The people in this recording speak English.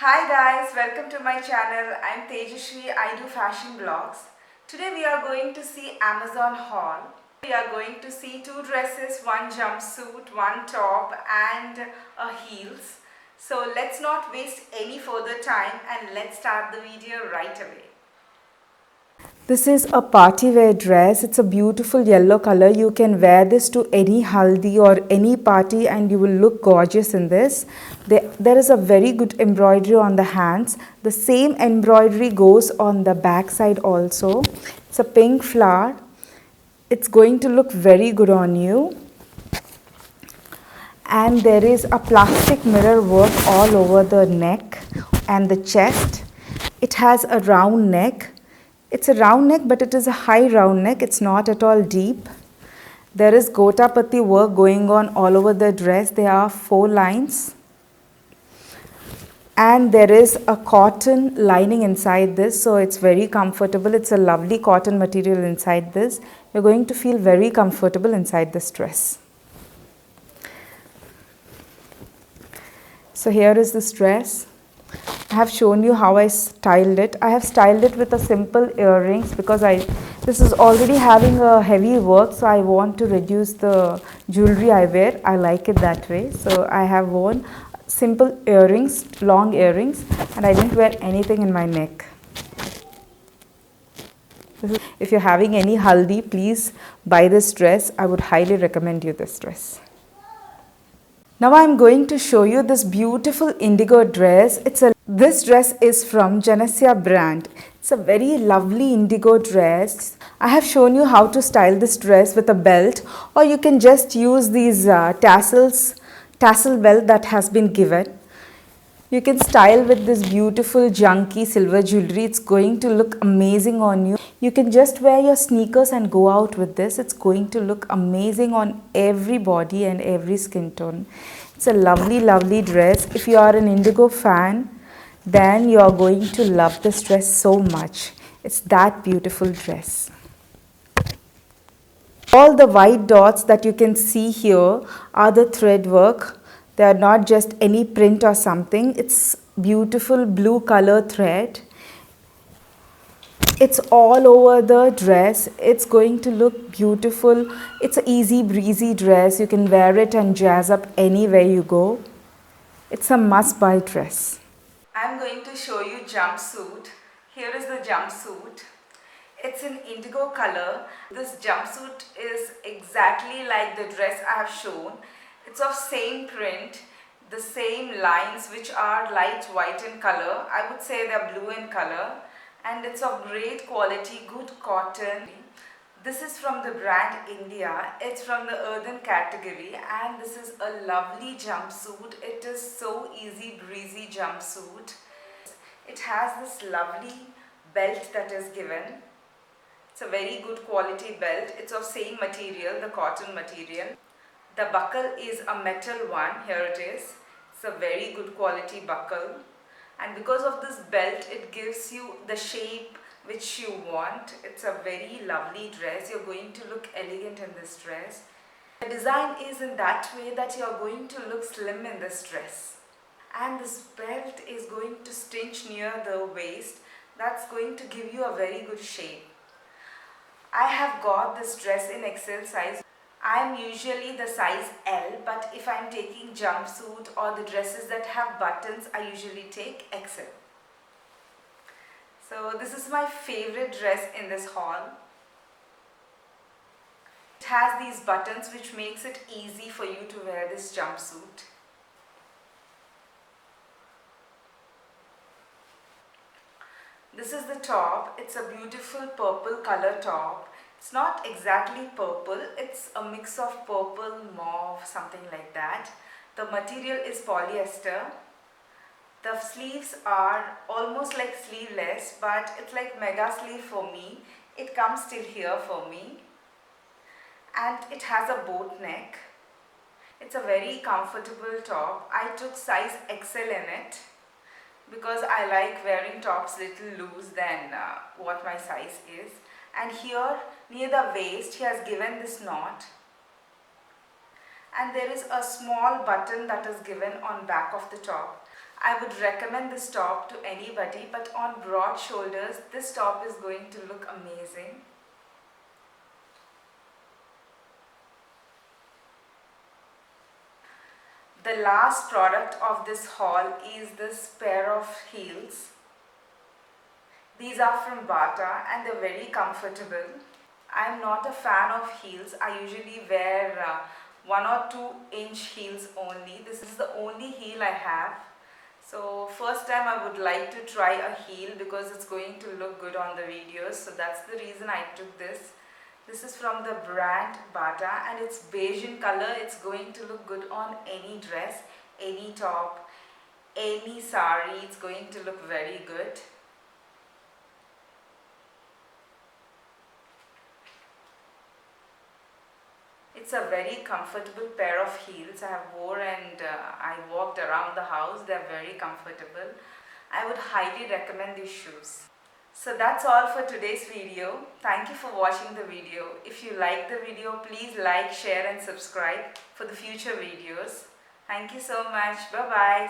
Hi guys, welcome to my channel. I'm Tejashri. I do fashion blogs. Today we are going to see Amazon haul. We are going to see two dresses, one jumpsuit, one top and a heels. So let's not waste any further time and let's start the video right away. This is a party wear dress. It's a beautiful yellow color. You can wear this to any haldi or any party and you will look gorgeous in this. There is a very good embroidery on the hands. The same embroidery goes on the back side also. It's a pink flower. It's going to look very good on you. And there is a plastic mirror work all over the neck and the chest. It has a round neck. It's a round neck, but it is a high round neck. It's not at all deep. There is gotapati work going on all over the dress. There are 4 lines. And there is a cotton lining inside this, so it's very comfortable. It's a lovely cotton material inside this. You're going to feel very comfortable inside this dress. So here is this dress. I have shown you how I styled it. I have styled it with a simple earrings because this is already having a heavy work, so I want to reduce the jewelry I wear. I like it that way. So I have worn simple earrings, long earrings, and I didn't wear anything in my neck. If you're having any haldi, please buy this dress. I would highly recommend you this dress. Now I'm going to show you this beautiful indigo dress. This dress is from Janasya brand. It's a very lovely indigo dress. I have shown you how to style this dress with a belt, or you can just use these tassel belt that has been given. You can style with this beautiful junky silver jewelry. It's going to look amazing on you. You can just wear your sneakers and go out with this. It's going to look amazing on every body and every skin tone. It's a lovely, lovely dress. If you are an indigo fan, then you are going to love this dress so much. It's that beautiful dress. All the white dots that you can see here are the thread work. They are not just any print or something. It's beautiful blue color thread. It's all over the dress. It's going to look beautiful. It's an easy breezy dress. You can wear it and jazz up anywhere you go. It's a must buy dress. I'm going to show you jumpsuit. Here is the jumpsuit. It's in indigo color. This jumpsuit is exactly like the dress I have shown. It's of same print, the same lines which are light white in color. I would say they're blue in color, and it's of great quality, good cotton. This is from the brand India. It's from the earthen category, and this is a lovely jumpsuit. It is so easy breezy jumpsuit. It has this lovely belt that is given. It's a very good quality belt. It's of same material, the cotton material. The buckle is a metal one. Here it is. It's a very good quality buckle. And because of this belt, it gives you the shape which you want. It's a very lovely dress. You're going to look elegant in this dress. The design is in that way that you're going to look slim in this dress. And this belt is going to cinch near the waist. That's going to give you a very good shape. I have got this dress in XL size. I am usually the size L, but if I am taking jumpsuit or the dresses that have buttons, I usually take XL. So this is my favorite dress in this haul. It has these buttons which makes it easy for you to wear this jumpsuit. This is the top. It's a beautiful purple color top. It's not exactly purple. It's a mix of purple, mauve, something like that. The material is polyester. The sleeves are almost like sleeveless, but it's like mega sleeve for me. It comes till here for me. And it has a boat neck. It's a very comfortable top. I took size XL in it, because I like wearing tops little loose than what my size is. And here near the waist he has given this knot, and there is a small button that is given on back of the top. I would recommend this top to anybody, but on broad shoulders, this top is going to look amazing. The last product of this haul is this pair of heels. These are from Bata and they're very comfortable. I'm not a fan of heels. I usually wear 1 or 2 inch heels only. This is the only heel I have. So first time I would like to try a heel because it's going to look good on the videos. So that's the reason I took this. This is from the brand Bata and it's beige in color. It's going to look good on any dress, any top, any sari. It's going to look very good. It's a very comfortable pair of heels I have wore and I walked around the house. They're very comfortable. I would highly recommend these shoes. So that's all for today's video. Thank you for watching the video. If you like the video, please like, share and subscribe for the future videos. Thank you so much. Bye-bye.